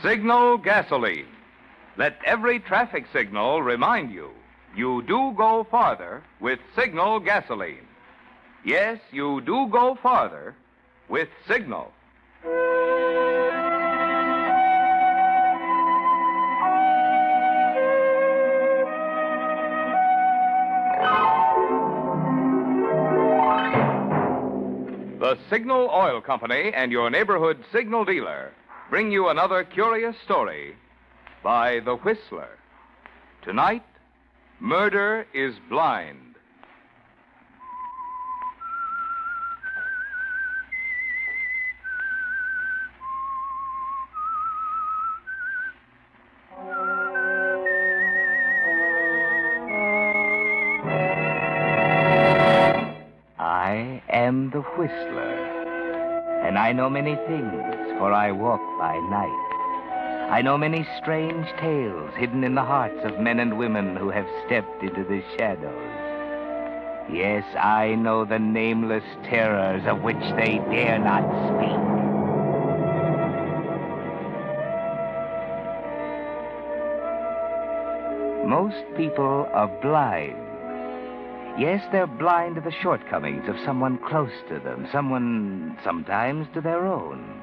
Signal gasoline. Let every traffic signal remind you, you do go farther with Signal gasoline. Yes, you do go farther with Signal. The Signal Oil Company and your neighborhood signal dealer bring you another curious story by The Whistler. Tonight, Murder is Blind. I am the Whistler, and I know many things, for I walk by night. I know many strange tales hidden in the hearts of men and women who have stepped into the shadows. Yes, I know the nameless terrors of which they dare not speak. Most people are blind. Yes, they're blind to the shortcomings of someone close to them, someone, sometimes, to their own.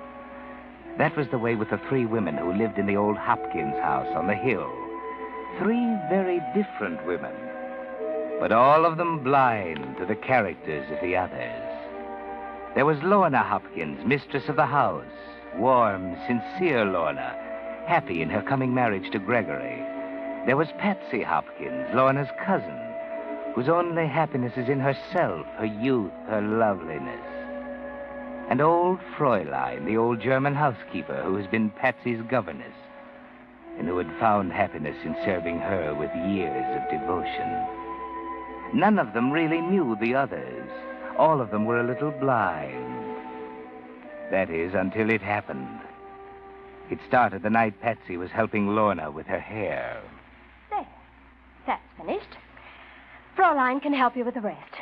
That was the way with the three women who lived in the old Hopkins house on the hill. Three very different women, but all of them blind to the characters of the others. There was Lorna Hopkins, mistress of the house, warm, sincere Lorna, happy in her coming marriage to Gregory. There was Patsy Hopkins, Lorna's cousin, whose only happiness is in herself, her youth, her loveliness. And old Fräulein, the old German housekeeper who has been Patsy's governess, and who had found happiness in serving her with years of devotion. None of them really knew the others. All of them were a little blind. That is, until it happened. It started the night Patsy was helping Lorna with her hair. There. That's finished. Fräulein can help you with the rest.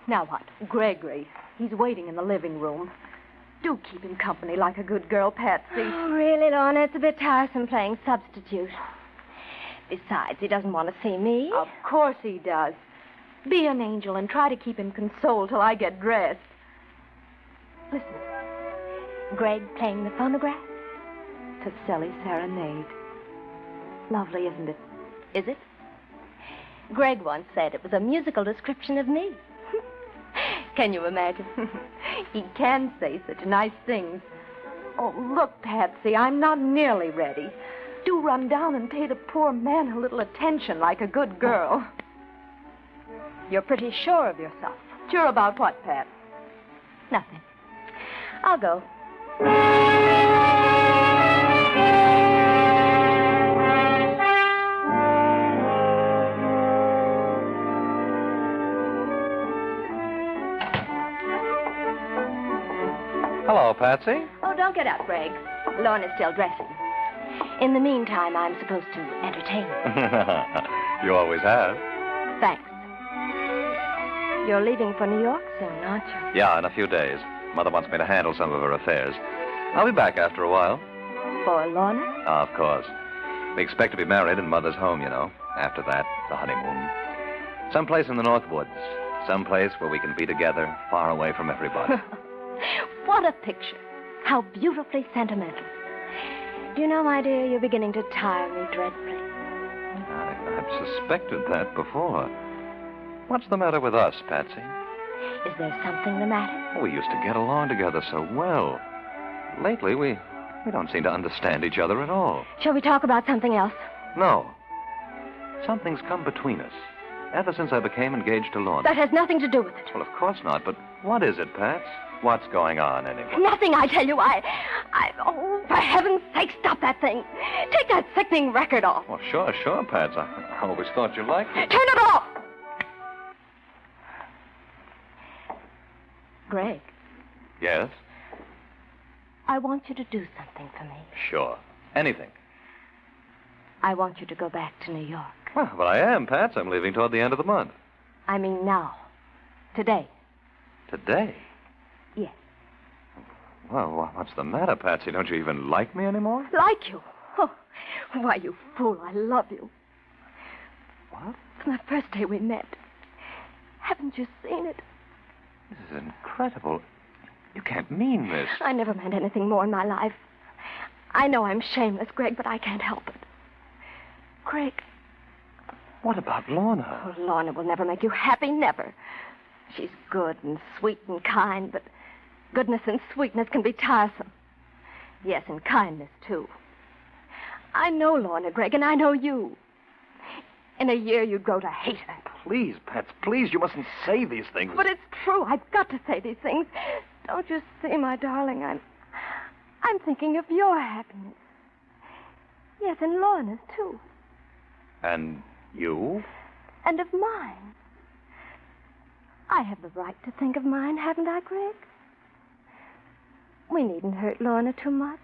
Now what? Gregory. He's waiting in the living room. Do keep him company like a good girl, Patsy. Oh, really, Lorna? It's a bit tiresome playing substitute. Besides, he doesn't want to see me. Of course he does. Be an angel and try to keep him consoled till I get dressed. Listen. Greg playing the phonograph? Caselli Serenade. Lovely, isn't it? Is it? Greg once said it was a musical description of me. Can you imagine? He can say such nice things. Oh, look, Patsy, I'm not nearly ready. Do run down and pay the poor man a little attention like a good girl. You're pretty sure of yourself. Sure about what, Pat? Nothing. I'll go. Hello, Patsy. Oh, don't get up, Greg. Lorna's still dressing. In the meantime, I'm supposed to entertain you. You always have. Thanks. You're leaving for New York soon, aren't you? Yeah, in a few days. Mother wants me to handle some of her affairs. I'll be back after a while. For Lorna? Of course. We expect to be married in Mother's home, you know. After that, the honeymoon. Someplace in the North Woods. Someplace where we can be together, far away from everybody. What a picture. How beautifully sentimental. Do you know, my dear, you're beginning to tire me dreadfully. I've suspected that before. What's the matter with us, Patsy? Is there something the matter? We used to get along together so well. Lately, we don't seem to understand each other at all. Shall we talk about something else? No. Something's come between us. Ever since I became engaged to Lorna. That has nothing to do with it. Well, of course not, but what is it, Pats? What's going on, anyway? Nothing, I tell you. Oh, for heaven's sake, stop that thing. Take that sickening record off. Well, sure, Pats. I always thought you liked it. Turn it off! Greg. Yes? I want you to do something for me. Sure. Anything. I want you to go back to New York. Well, but I am, Pats. I'm leaving toward the end of the month. I mean now. Today. Today? Yes. Well, what's the matter, Patsy? Don't you even like me anymore? Like you? Oh, why, you fool, I love you. What? From the first day we met. Haven't you seen it? This is incredible. You can't mean this. I never meant anything more in my life. I know I'm shameless, Greg, but I can't help it. Greg. What about Lorna? Oh, Lorna will never make you happy, never. She's good and sweet and kind, but goodness and sweetness can be tiresome. Yes, and kindness, too. I know Lorna, Greg, and I know you. In a year, you'd grow to hate her. Please, Pets, please, you mustn't say these things. But it's true. I've got to say these things. Don't you see, my darling, I'm thinking of your happiness. Yes, and Lorna's, too. And you? And of mine. I have the right to think of mine, haven't I, Greg? We needn't hurt Lorna too much.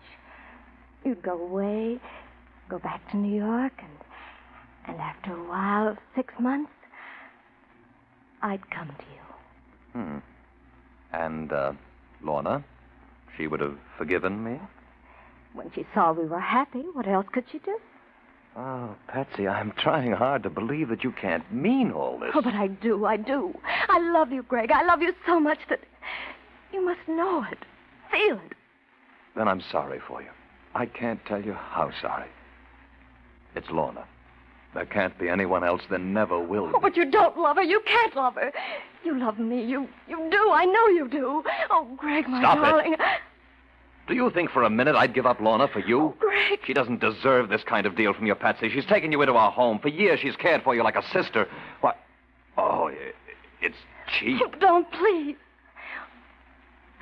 You'd go away, go back to New York, and after a while, 6 months, I'd come to you. And, Lorna? She would have forgiven me? When she saw we were happy, what else could she do? Oh, Patsy, I'm trying hard to believe that you can't mean all this. Oh, but I do. I love you, Greg. I love you so much that you must know it, feel it. Then I'm sorry for you. I can't tell you how sorry. It's Lorna. There can't be anyone else. There never will be. Oh, but you don't love her. You can't love her. You love me. You do. I know you do. Oh, Greg, my Stop it. darling. Do you think for a minute I'd give up Lorna for you? Oh, Greg. She doesn't deserve this kind of deal from you, Patsy. She's taken you into our home. For years, she's cared for you like a sister. Why? Oh, it's cheap. Oh, don't, please.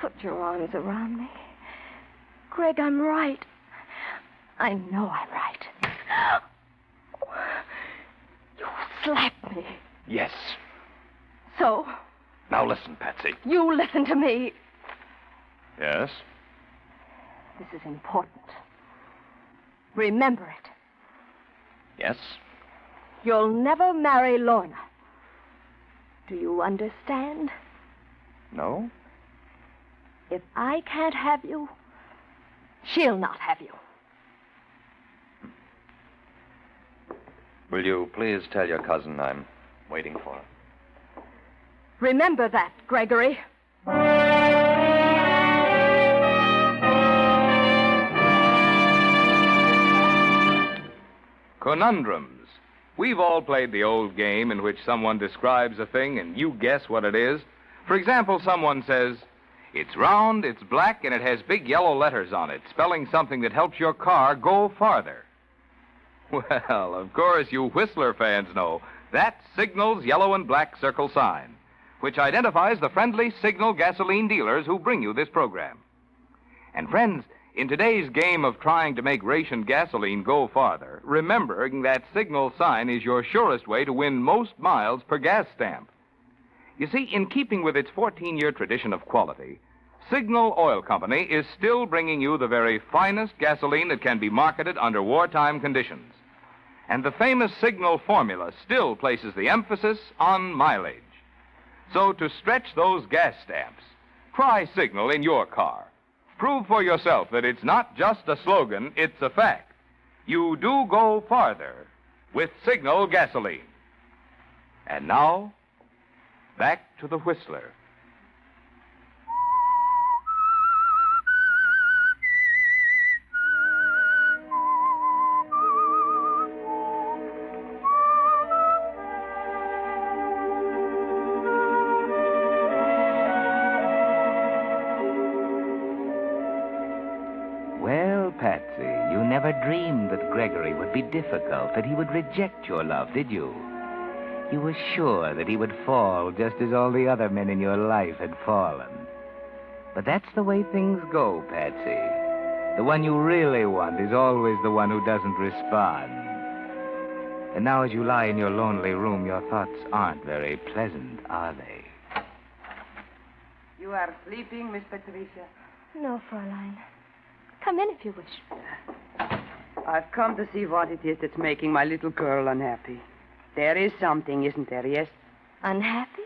Put your arms around me. Greg, I'm right. I know I'm right. You slapped me. Yes. So, Now listen, Patsy. you listen to me. Yes? This is important. Remember it. Yes? You'll never marry Lorna. Do you understand? No? If I can't have you, she'll not have you. Will you please tell your cousin I'm waiting for her? Remember that, Gregory. Conundrums. We've all played the old game in which someone describes a thing and you guess what it is. For example, someone says, "It's round, it's black, and it has big yellow letters on it, spelling something that helps your car go farther." Well, of course, you Whistler fans know that's Signal's yellow and black circle sign, which identifies the friendly Signal gasoline dealers who bring you this program. And friends, in today's game of trying to make rationed gasoline go farther, remembering that Signal sign is your surest way to win most miles per gas stamp. You see, in keeping with its 14-year tradition of quality, Signal Oil Company is still bringing you the very finest gasoline that can be marketed under wartime conditions. And the famous Signal formula still places the emphasis on mileage. So to stretch those gas stamps, try Signal in your car. Prove for yourself that it's not just a slogan, it's a fact. You do go farther with Signal gasoline. And now, back to the Whistler. Well, Patsy, you never dreamed that Gregory would be difficult, that he would reject your love, did you? You were sure that he would fall just as all the other men in your life had fallen. But that's the way things go, Patsy. The one you really want is always the one who doesn't respond. And now as you lie in your lonely room, your thoughts aren't very pleasant, are they? You are sleeping, Miss Patricia? No, Fräulein. Come in if you wish. I've come to see what it is that's making my little girl unhappy. There is something, isn't there, yes? Unhappy?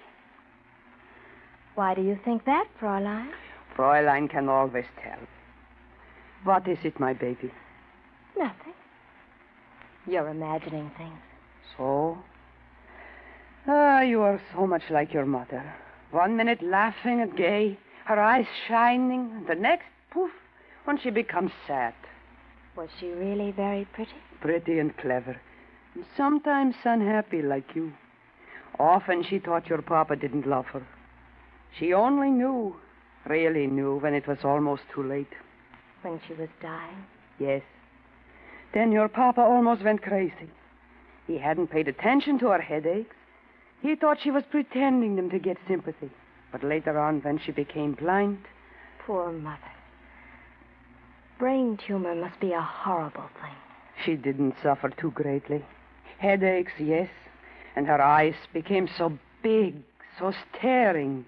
Why do you think that, Fräulein? Fräulein can always tell. What is it, my baby? Nothing. You're imagining things. So? You are so much like your mother. 1 minute laughing and gay, her eyes shining, and the next, poof, when she becomes sad. Was she really very pretty? Pretty and clever. And sometimes unhappy like you. Often she thought your papa didn't love her. She only knew, really knew, when it was almost too late. When she was dying? Yes. Then your papa almost went crazy. He hadn't paid attention to her headaches. He thought she was pretending them to get sympathy. But later on, when she became blind... Poor mother. Brain tumor must be a horrible thing. She didn't suffer too greatly. Headaches, yes. And her eyes became so big, so staring.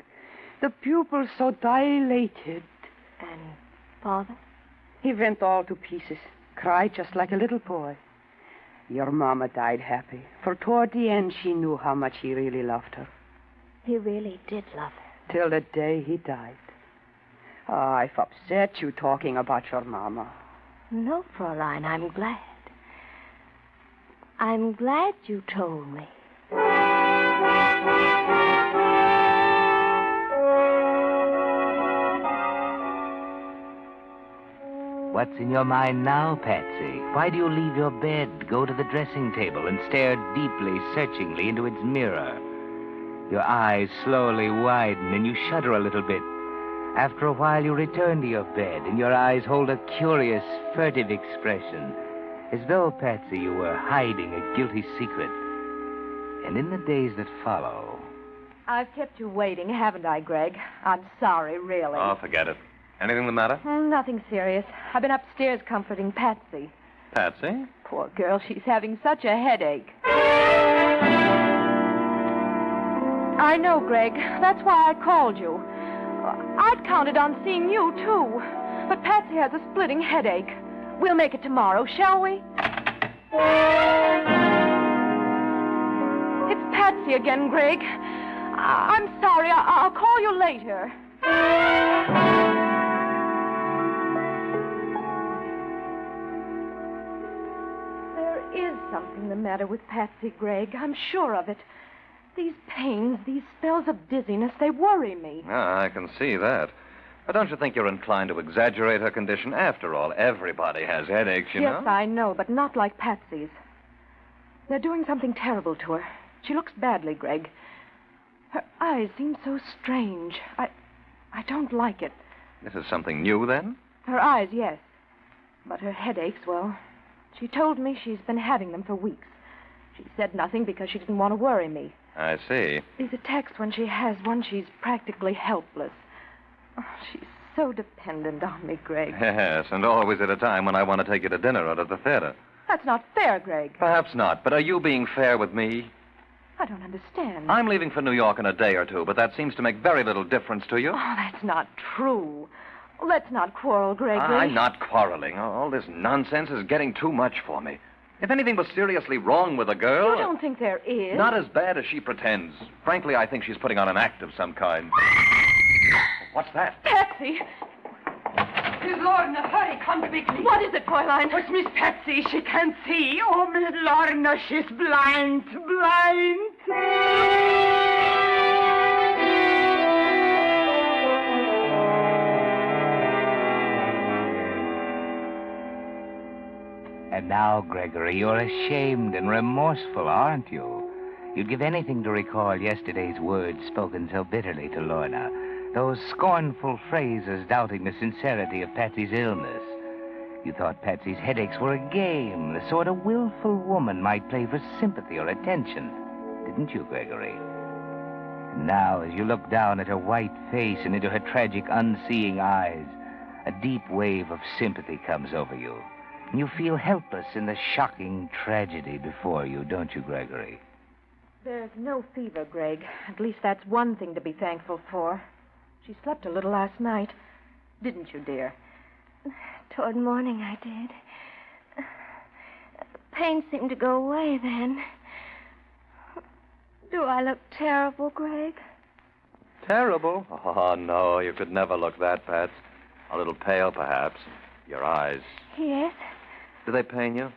The pupils so dilated. And Father? He went all to pieces. Cried just like a little boy. Your mama died happy. For toward the end, she knew how much he really loved her. He really did love her. Till the day he died. I've upset you talking about your mama. No, Fräulein, I'm glad. I'm glad you told me. What's in your mind now, Patsy? Why do you leave your bed, go to the dressing table, and stare deeply, searchingly into its mirror? Your eyes slowly widen, and you shudder a little bit. After a while, you return to your bed, and your eyes hold a curious, furtive expression, as though, Patsy, you were hiding a guilty secret. And in the days that follow... I've kept you waiting, haven't I, Greg? I'm sorry, really. Oh, forget it. Anything the matter? Nothing serious. I've been upstairs comforting Patsy. Patsy? Poor girl, she's having such a headache. I know, Greg. That's why I called you. I'd counted on seeing you, too. But Patsy has a splitting headache. We'll make it tomorrow, shall we? It's Patsy again, Greg. I'm sorry. I'll call you later. There is something the matter with Patsy, Greg. I'm sure of it. These pains, these spells of dizziness, they worry me. Ah, I can see that. But don't you think you're inclined to exaggerate her condition? After all, everybody has headaches, you know. Yes, I know, but not like Patsy's. They're doing something terrible to her. She looks badly, Greg. Her eyes seem so strange. I don't like it. This is something new, then? Her eyes, yes. But her headaches, well, she told me she's been having them for weeks. She said nothing because she didn't want to worry me. I see. These attacks, when she has one, she's practically helpless. Oh, she's so dependent on me, Greg. Yes, and always at a time when I want to take you to dinner or to the theater. That's not fair, Greg. Perhaps not, but are you being fair with me? I don't understand. I'm leaving for New York in a day or two, but that seems to make very little difference to you. Oh, that's not true. Let's not quarrel, Gregory. I'm not quarreling. All this nonsense is getting too much for me. If anything was seriously wrong with a girl... You don't think there is? Not as bad as she pretends. Frankly, I think she's putting on an act of some kind. What's that? Patsy! Miss Lorna, hurry, come quickly. What is it, Fräulein? It's Miss Patsy. She can't see. Oh, Miss Lorna, she's blind. And now, Gregory, you're ashamed and remorseful, aren't you? You'd give anything to recall yesterday's words spoken so bitterly to Lorna. Those scornful phrases doubting the sincerity of Patsy's illness. You thought Patsy's headaches were a game, the sort a willful woman might play for sympathy or attention. Didn't you, Gregory? And now, as you look down at her white face and into her tragic, unseeing eyes, a deep wave of sympathy comes over you. And you feel helpless in the shocking tragedy before you, don't you, Gregory? There's no fever, Greg. At least that's one thing to be thankful for. She slept a little last night. Didn't you, dear? Toward morning, I did. The pain seemed to go away then. Do I look terrible, Greg? Terrible? Oh, no, you could never look that, Pat. A little pale, perhaps. Your eyes. Yes. Do they pain you?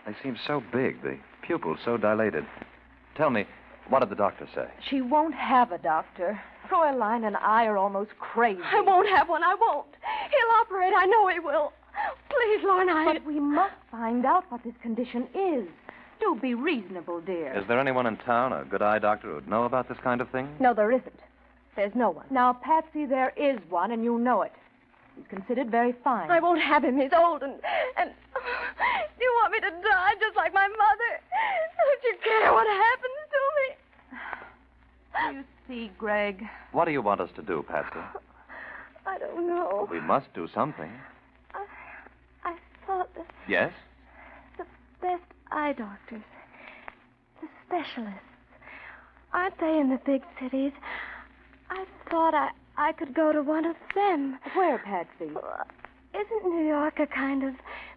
They seem so big, the pupils so dilated. Tell me, what did the doctor say? She won't have a doctor. Fräulein and I are almost crazy. I won't have one. I won't. He'll operate. I know he will. Please, Lorna. But we must find out what this condition is. Do be reasonable, dear. Is there anyone in town, a good eye doctor, who'd know about this kind of thing? No, there isn't. There's no one. Now, Patsy, there is one, and you know it. He's considered very fine. I won't have him. He's old and... Do you want me to die just like my mother? Don't you care what happens to me? You see, Greg. What do you want us to do, Patsy? I don't know. We must do something. I thought that Yes? the best eye doctors, the specialists, aren't they in the big cities? I thought I could go to one of them. Where, Patsy? Isn't New York a kind of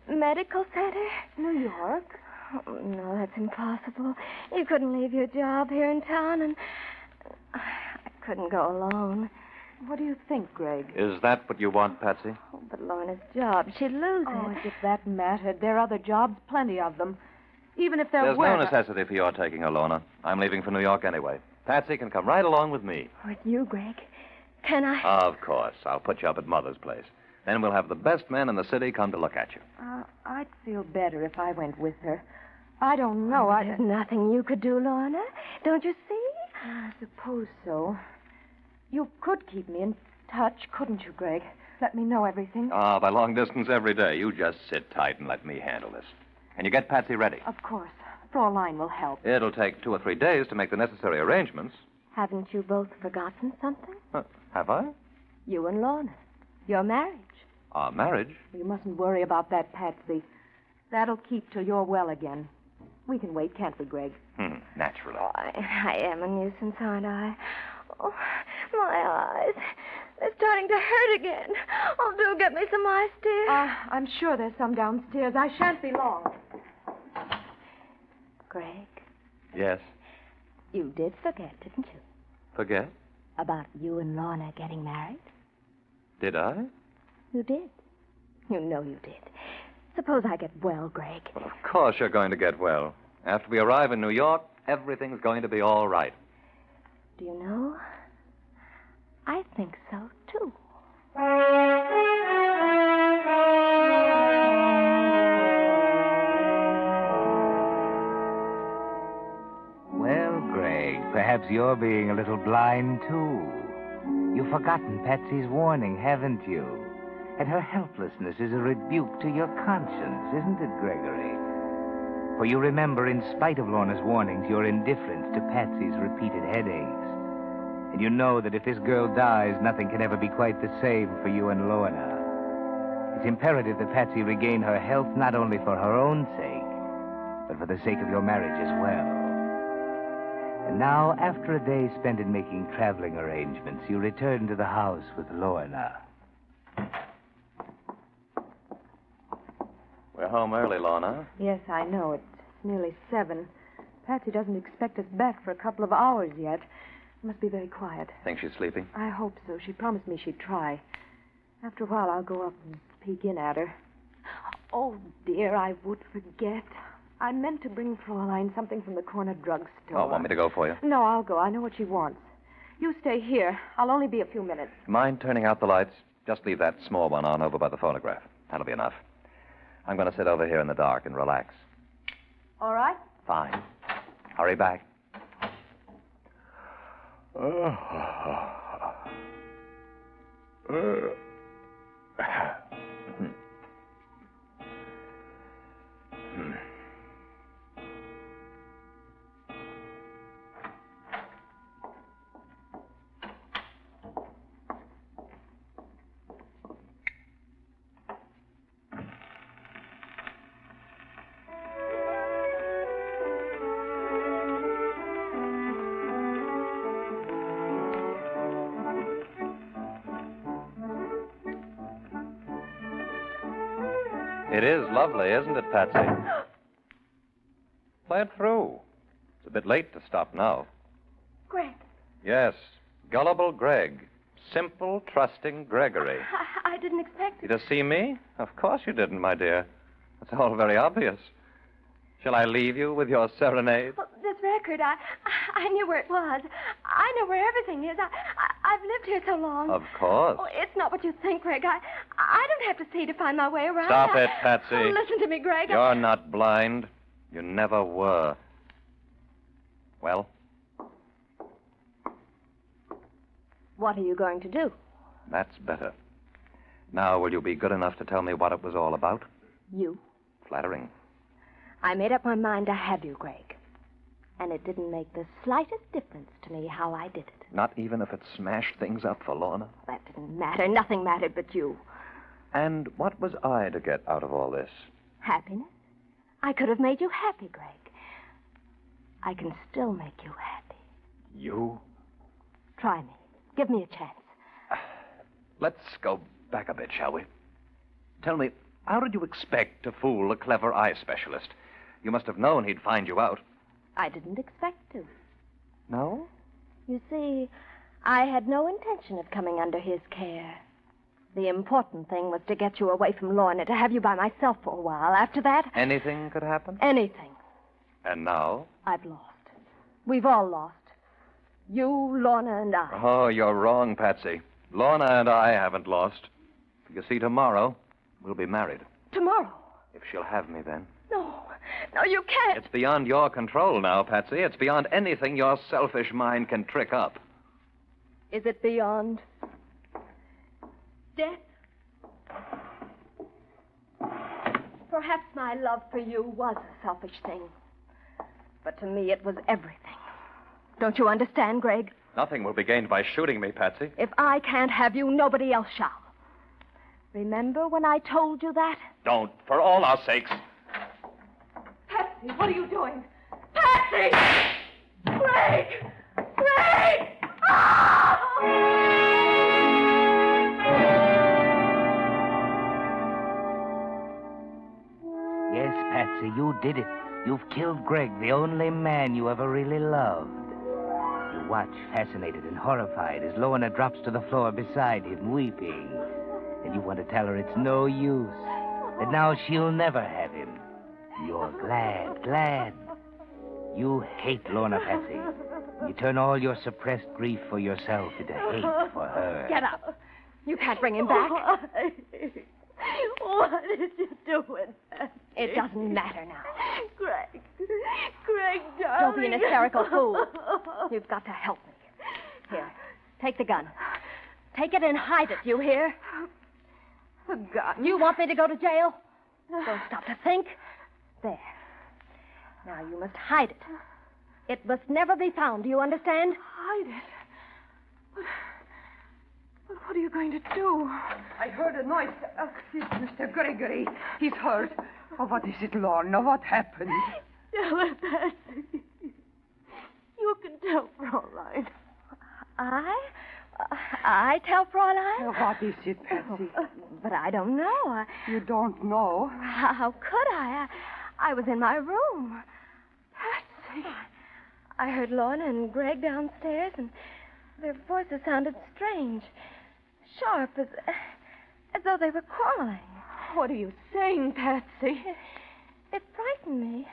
medical center? New York? Oh, no, that's impossible. You couldn't leave your job here in town, and I couldn't go alone. What do you think, Greg? Is that what you want, Patsy? Oh, but Lorna's job, she'd lose Oh, it. as if that mattered. There are other jobs, plenty of them. Even if there There's were... no necessity for your taking her, Lorna. I'm leaving for New York anyway. Patsy can come right along with me. With you, Greg. Can I? Of course. I'll put you up at Mother's place. Then we'll have the best men in the city come to look at you. I'd feel better if I went with her. I don't know. There's nothing you could do, Lorna. Don't you see? I suppose so. You could keep me in touch, couldn't you, Greg? Let me know everything. By long distance every day. You just sit tight and let me handle this. Can you get Patsy ready? Of course. Fräulein will help. It'll take 2 or 3 days to make the necessary arrangements. Haven't you both forgotten something? Have I? You and Lorna. Your marriage. Our marriage? You mustn't worry about that, Patsy. That'll keep till you're well again. We can wait, can't we, Greg? Naturally. Oh, I am a nuisance, aren't I? Oh, my eyes. They're starting to hurt again. Oh, do get me some ice, dear. I'm sure there's some downstairs. I shan't be long. Greg, Yes. you did forget, didn't you? Forget? About you and Lorna getting married? Did I? You did. You know you did. Suppose I get well, Greg. Well, of course you're going to get well. After we arrive in New York, everything's going to be all right. Do you know? I think so, too. Well, Greg, perhaps you're being a little blind, too. You've forgotten Patsy's warning, haven't you? And her helplessness is a rebuke to your conscience, isn't it, Gregory? For you remember, in spite of Lorna's warnings, your indifference to Patsy's repeated headaches. And you know that if this girl dies, nothing can ever be quite the same for you and Lorna. It's imperative that Patsy regain her health not only for her own sake, but for the sake of your marriage as well. And now, after a day spent in making traveling arrangements, you return to the house with Lorna. We're home early, Lorna. Yes, I know. It's nearly 7. Patsy doesn't expect us back for a couple of hours yet. Must be very quiet. Think she's sleeping? I hope so. She promised me she'd try. After a while, I'll go up and peek in at her. Oh, dear, I would forget. I meant to bring Fräulein something from the corner drugstore. Oh, want me to go for you? No, I'll go. I know what she wants. You stay here. I'll only be a few minutes. Mind turning out the lights? Just leave that small one on over by the phonograph. That'll be enough. I'm going to sit over here in the dark and relax. All right? Fine. Hurry back. It is lovely, isn't it, Patsy? Play it through. It's a bit late to stop now. Greg, Yes, gullible Greg. Simple, trusting Gregory. I didn't expect You it. to see me? Of course you didn't, my dear. It's all very obvious. Shall I leave you with your serenade? Well, this record, I knew where it was. I know where everything is. I've lived here so long. Of course. Oh, it's not what you think, Greg. I don't have to see to find my way around. Stop it, Patsy. Oh, listen to me, Greg. You're not blind. You never were. Well? What are you going to do? That's better. Now, will you be good enough to tell me what it was all about? You. Flattering. I made up my mind to have you, Greg. And it didn't make the slightest difference to me how I did it. Not even if it smashed things up for Lorna? That didn't matter. Nothing mattered but you. And what was I to get out of all this? Happiness? I could have made you happy, Greg. I can still make you happy. You? Try me. Give me a chance. Let's go back a bit, shall we? Tell me, how did you expect to fool a clever eye specialist? You must have known he'd find you out. I didn't expect to. No? You see, I had no intention of coming under his care. The important thing was to get you away from Lorna, to have you by myself for a while. After that... Anything could happen? Anything. And now? I've lost. We've all lost. You, Lorna, and I. Oh, you're wrong, Patsy. Lorna and I haven't lost. You see, tomorrow, we'll be married. Tomorrow? If she'll have me then. No, you can't. It's beyond your control now, Patsy. It's beyond anything your selfish mind can trick up. Is it beyond death? Perhaps my love for you was a selfish thing. But to me, it was everything. Don't you understand, Greg? Nothing will be gained by shooting me, Patsy. If I can't have you, nobody else shall. Remember when I told you that? Don't, for all our sakes. Patsy, what are you doing? Patsy! Greg! Greg! Ah! Yes, Patsy, you did it. You've killed Greg, the only man you ever really loved. You watch, fascinated and horrified, as Lorna drops to the floor beside him, weeping. And you want to tell her it's no use, that now she'll never have him. You're glad. You hate Lorna, Patsy. You turn all your suppressed grief for yourself into hate for her. Get up. You can't bring him back. What did you do with that? It doesn't matter now. Greg, darling. Don't be an hysterical fool. You've got to help me. Here, take the gun. Take it and hide it, you hear? The gun. You want me to go to jail? Don't stop to think. There. Now you must hide it. It must never be found, do you understand? Hide it. But what are you going to do? I heard a noise. It's Mr. Gregory. He's hurt. Oh, what is it, Lorna? What happened? Tell her, Patsy. You can tell Fraulein. I tell Fraulein? What is it, Patsy? But I don't know. You don't know? How could I? I was in my room. Patsy. I heard Lorna and Greg downstairs, and their voices sounded strange. Sharp, as though they were quarreling. What are you saying, Patsy? It frightened me.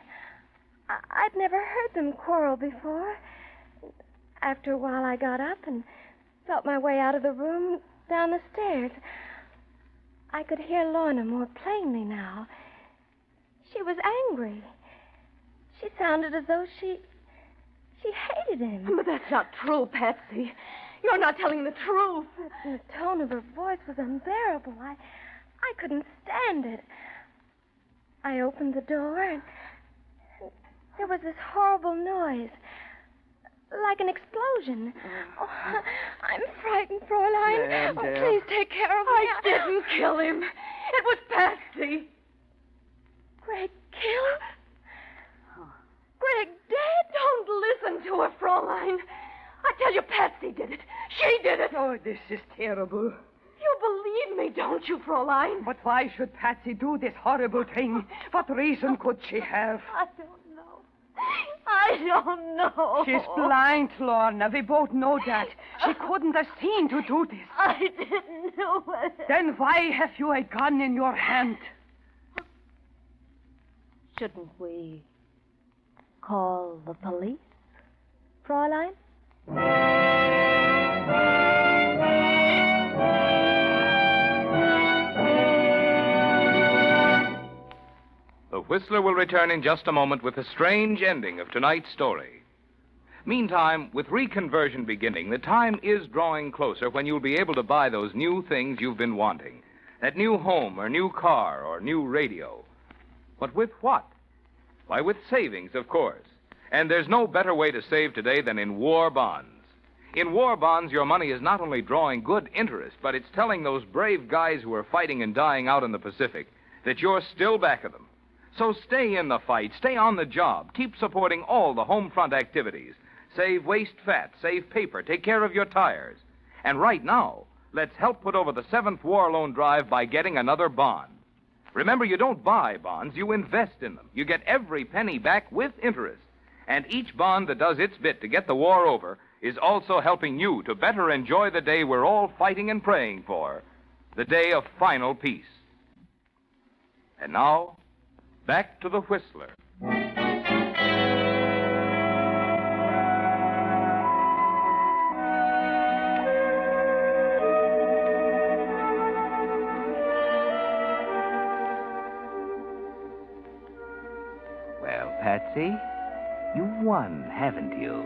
I'd never heard them quarrel before. After a while, I got up and felt my way out of the room, down the stairs. I could hear Lorna more plainly now. She was angry. She sounded as though she hated him. But that's not true, Patsy. You're not telling the truth. The tone of her voice was unbearable. I couldn't stand it. I opened the door, and there was this horrible noise, like an explosion. Oh, I'm frightened, Fraulein. Oh, please take care of me. I didn't kill him. It was Patsy. Greg killed? Greg dead? Don't listen to her, Fraulein. I tell you, Patsy did it. She did it. Oh, this is terrible. You believe me, don't you, Fraulein? But why should Patsy do this horrible thing? What reason could she have? I don't know. I don't know. She's blind, Lorna. We both know that. She couldn't have seen to do this. I didn't do it. Then why have you a gun in your hand? Shouldn't we call the police, Fräulein? The Whistler will return in just a moment with the strange ending of tonight's story. Meantime, with reconversion beginning, the time is drawing closer when you'll be able to buy those new things you've been wanting. That new home or new car or new radio. But with what? Why, with savings, of course. And there's no better way to save today than in war bonds. In war bonds, your money is not only drawing good interest, but it's telling those brave guys who are fighting and dying out in the Pacific that you're still back of them. So stay in the fight, stay on the job, keep supporting all the home front activities. Save waste fat, save paper, take care of your tires. And right now, let's help put over the 7th War Loan Drive by getting another bond. Remember, you don't buy bonds, you invest in them. You get every penny back with interest. And each bond that does its bit to get the war over is also helping you to better enjoy the day we're all fighting and praying for, the day of final peace. And now, back to the Whistler. Well, Patsy, you've won, haven't you?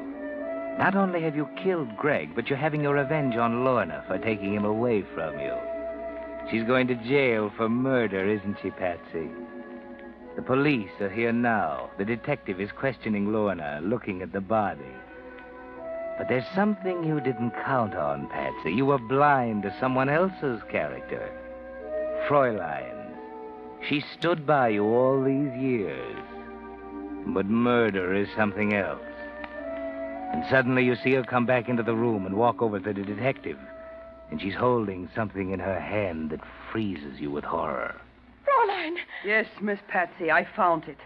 Not only have you killed Greg, but you're having your revenge on Lorna for taking him away from you. She's going to jail for murder, isn't she, Patsy? The police are here now. The detective is questioning Lorna, looking at the body. But there's something you didn't count on, Patsy. You were blind to someone else's character. Fräulein. She stood by you all these years. But murder is something else. And suddenly you see her come back into the room and walk over to the detective. And she's holding something in her hand that freezes you with horror. Fräulein! Yes, Miss Patsy, I found it.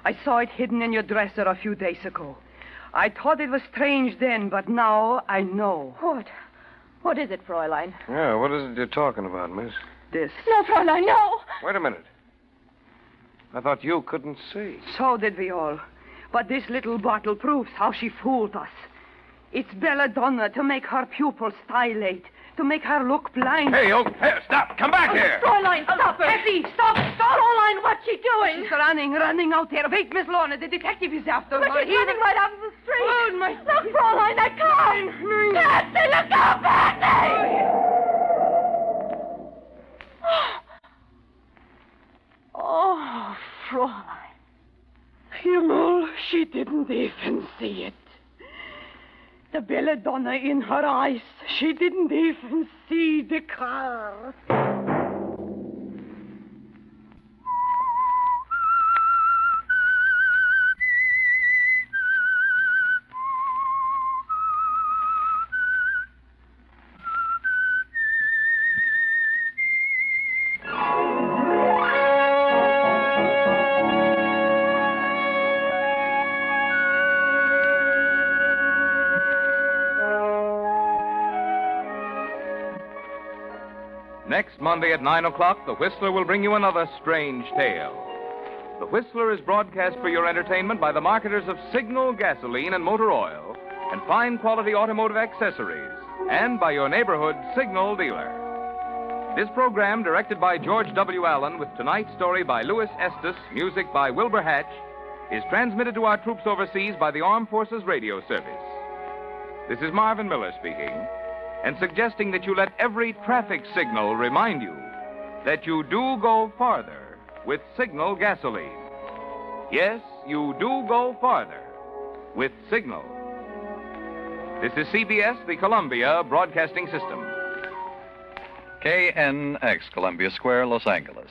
I saw it hidden in your dresser a few days ago. I thought it was strange then, but now I know. What? What is it, Fräulein? Yeah, what is it you're talking about, miss? This. No, Fräulein, no! Wait a minute. I thought you couldn't see. So did we all. But this little bottle proves how she fooled us. It's belladonna to make her pupils dilate, to make her look blind. Hey, stop! Come back here! Fräulein, stop her! Effie, stop! Fräulein, what's she doing? She's running out there. Wait, Miss Lorna, the detective is after her. But she's running right out of the street. Oh, my... Look, Fräulein, that car! Patsy, look out, Patsy! Oh, Fräulein. Himmel, she didn't even see it. The belladonna in her eyes. She didn't even see the car. Next Monday at 9 o'clock, The Whistler will bring you another strange tale. The Whistler is broadcast for your entertainment by the marketers of Signal gasoline and motor oil and fine quality automotive accessories, and by your neighborhood Signal dealer. This program, directed by George W. Allen, with tonight's story by Louis Estes, music by Wilbur Hatch, is transmitted to our troops overseas by the Armed Forces Radio Service. This is Marvin Miller speaking, and suggesting that you let every traffic signal remind you that you do go farther with Signal gasoline. Yes, you do go farther with Signal. This is CBS, the Columbia Broadcasting System. KNX, Columbia Square, Los Angeles.